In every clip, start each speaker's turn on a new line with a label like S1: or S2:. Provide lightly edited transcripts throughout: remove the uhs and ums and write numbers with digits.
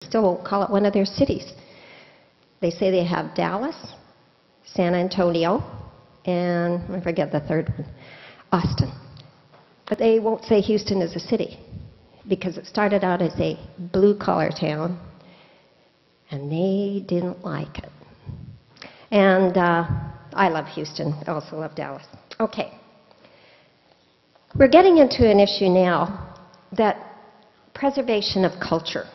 S1: still call it one of their cities. They say they have Dallas, San Antonio, and I forget the third one, Austin. But they won't say Houston is a city because it started out as a blue-collar town, and they didn't like it. And I love Houston. I also love Dallas. Okay. We're getting into an issue now that preservation of culture.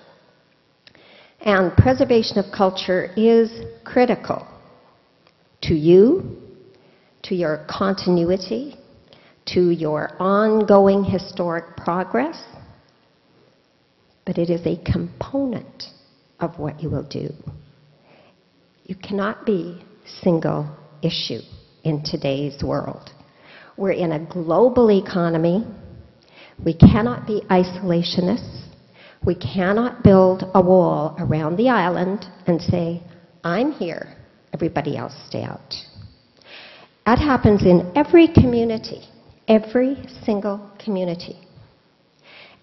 S1: And preservation of culture is critical to you, to your continuity, to your ongoing historic progress, but it is a component of what you will do. You cannot be single issue in today's world. We're in a global economy. We cannot be isolationists. We cannot build a wall around the island and say, I'm here, everybody else stay out. That happens in every community, every single community.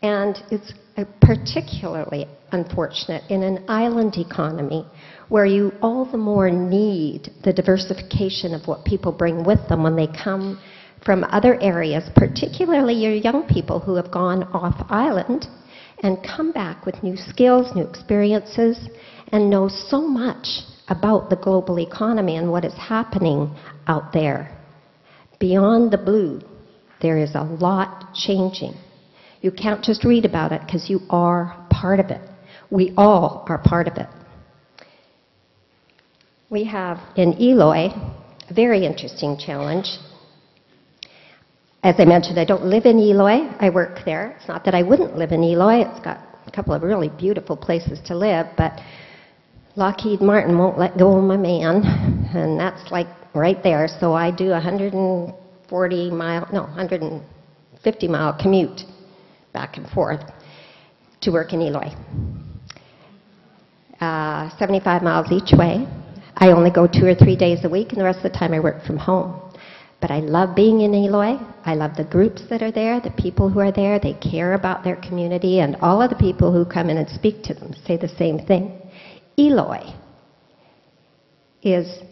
S1: And it's particularly unfortunate in an island economy where you all the more need the diversification of what people bring with them when they come from other areas, particularly your young people who have gone off island and come back with new skills, new experiences, and know so much about the global economy and what is happening out there. Beyond the blue, there is a lot changing. You can't just read about it because you are part of it. We all are part of it. We have in Eloy a very interesting challenge. As I mentioned, I don't live in Eloy. I work there. It's not that I wouldn't live in Eloy. It's got a couple of really beautiful places to live, but Lockheed Martin won't let go of my man, and that's like right there. So I do 150-mile commute back and forth to work in Eloy. 75 miles each way. I only go 2 or 3 days a week, and the rest of the time I work from home. But I love being in Eloy. I love the groups that are there, the people who are there. They care about their community, and all of the people who come in and speak to them say the same thing. Eloy is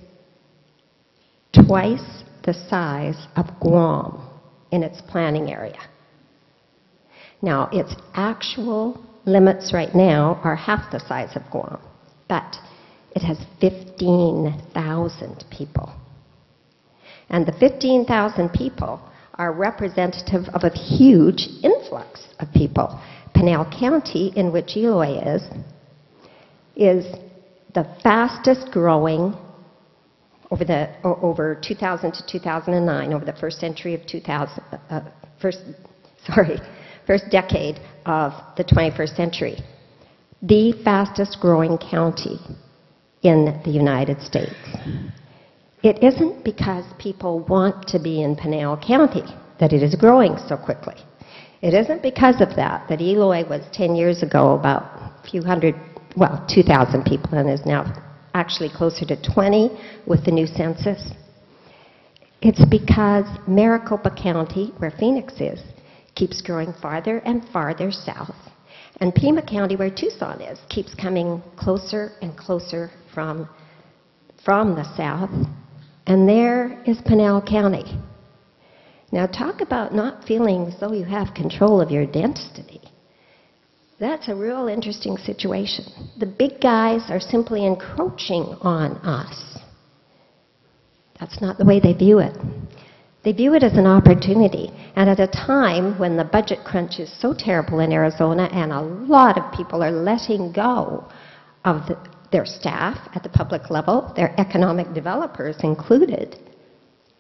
S1: twice the size of Guam in its planning area. Now, its actual limits right now are half the size of Guam, but it has 15,000 people. And the 15,000 people are representative of a huge influx of people. Pinal County, in which Eloy is the fastest growing over 2000 to 2009, over the first decade of the 21st century. The fastest growing county in the United States. It isn't because people want to be in Pinal County that it is growing so quickly. It isn't because of that Eloy was 10 years ago about a few hundred, 2,000 people, and is now actually closer to 20 with the new census. It's because Maricopa County, where Phoenix is, keeps growing farther and farther south. And Pima County, where Tucson is, keeps coming closer and closer from the south. And there is Pinal County. Now talk about not feeling as though you have control of your destiny. That's a real interesting situation. The big guys are simply encroaching on us. That's not the way they view it. They view it as an opportunity. And at a time when the budget crunch is so terrible in Arizona and a lot of people are letting go of their staff at the public level, their economic developers included,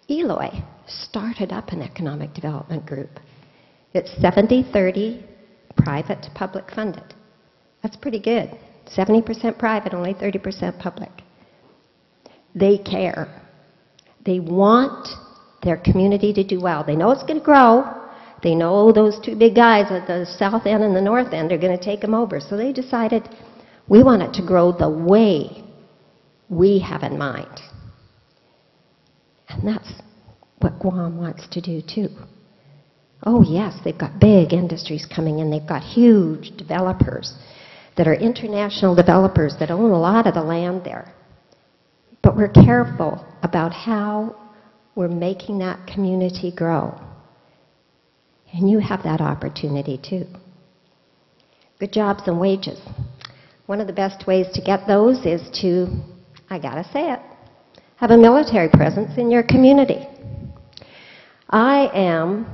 S1: Eloy started up an economic development group. It's 70-30 private to public funded. That's pretty good. 70% private, only 30% public. They care. They want their community to do well. They know it's going to grow. They know those two big guys at the south end and the north end are going to take them over. So they decided, we want it to grow the way we have in mind. And that's what Guam wants to do too. Oh yes, they've got big industries coming in. They've got huge developers. that are international developers that own a lot of the land there. But we're careful about how we're making that community grow. And you have that opportunity too. Good jobs and wages. One of the best ways to get those is to, I gotta say it, have a military presence in your community. I am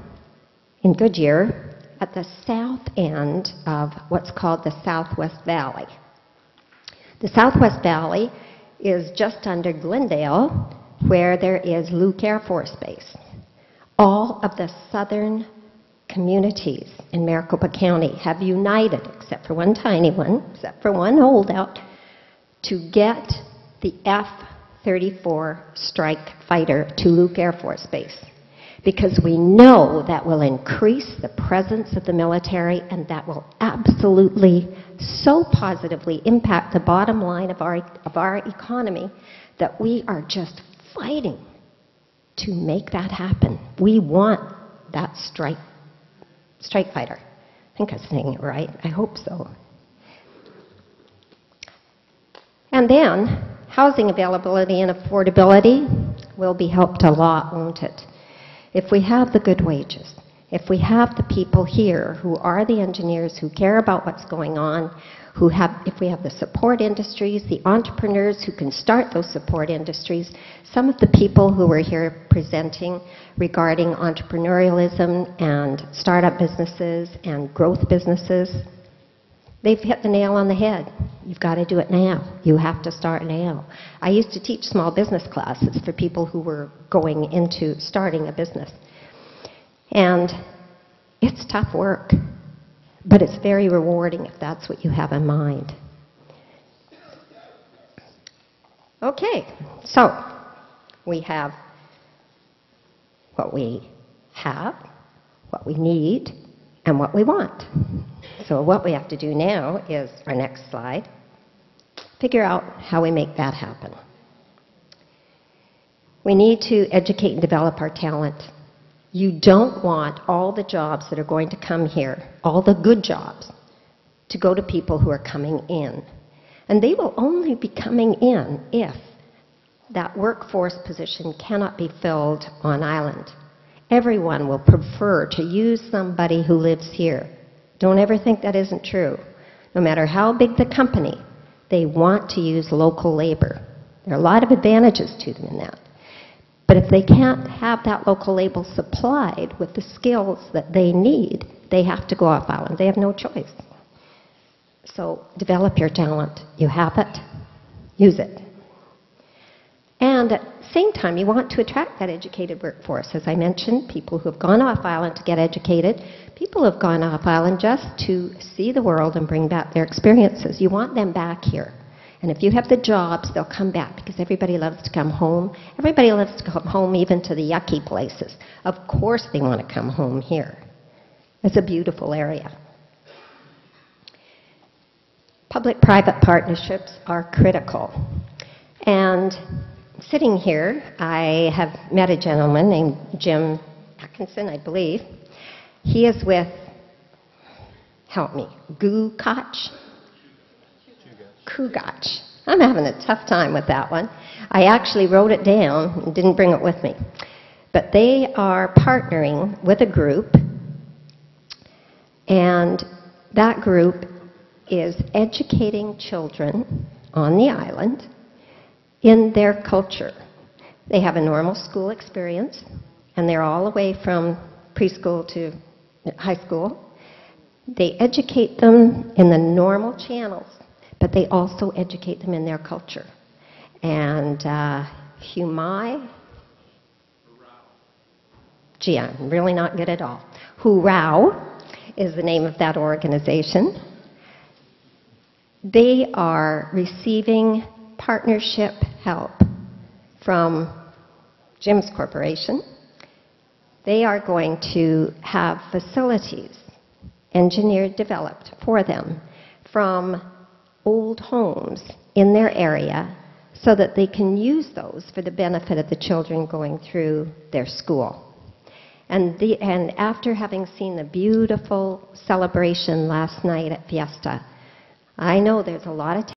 S1: in Goodyear at the south end of what's called the Southwest Valley. The Southwest Valley is just under Glendale, where there is Luke Air Force Base. All of the southern communities in Maricopa County have united, except for one tiny one, except for one holdout, to get the F-34 strike fighter to Luke Air Force Base. Because we know that will increase the presence of the military, and that will absolutely so positively impact the bottom line of our economy that we are just fighting to make that happen. We want that strike fighter. I think I'm saying it right. I hope so. And then housing availability and affordability will be helped a lot, won't it? If we have the good wages, if we have the people here who are the engineers who care about what's going on, if we have the support industries, the entrepreneurs who can start those support industries, some of the people who were here presenting regarding entrepreneurialism and startup businesses and growth businesses, they've hit the nail on the head. You've got to do it now. You have to start now. I used to teach small business classes for people who were going into starting a business. And it's tough work, but it's very rewarding if that's what you have in mind. Okay, so we have what we have, what we need, and what we want. So what we have to do now is, our next slide, figure out how we make that happen. We need to educate and develop our talent. You don't want all the jobs that are going to come here, all the good jobs, to go to people who are coming in. And they will only be coming in if that workforce position cannot be filled on island. Everyone will prefer to use somebody who lives here. Don't ever think that isn't true. No matter how big the company, they want to use local labor. There are a lot of advantages to them in that. But if they can't have that local labor supplied with the skills that they need, they have to go off island. They have no choice. So develop your talent. You have it. Use it. And at the same time, you want to attract that educated workforce. As I mentioned, people who have gone off island to get educated, people who have gone off island just to see the world and bring back their experiences. You want them back here. And if you have the jobs, they'll come back, because everybody loves to come home. Everybody loves to come home, even to the yucky places. Of course they want to come home here. It's a beautiful area. Public-private partnerships are critical. And sitting here, I have met a gentleman named Jim Atkinson, I believe. He is with, help me, Kugach. I'm having a tough time with that one. I actually wrote it down and didn't bring it with me. But they are partnering with a group, and that group is educating children on the island in their culture. They have a normal school experience, and they're all the way from preschool to high school. They educate them in the normal channels, but they also educate them in their culture. And Humai, gee, I'm really not good at all. Hurrao is the name of that organization. They are receiving partnership help from Jim's corporation. They are going to have facilities engineered, developed for them from old homes in their area, so that they can use those for the benefit of the children going through their school. And after having seen the beautiful celebration last night at Fiesta, I know there's a lot of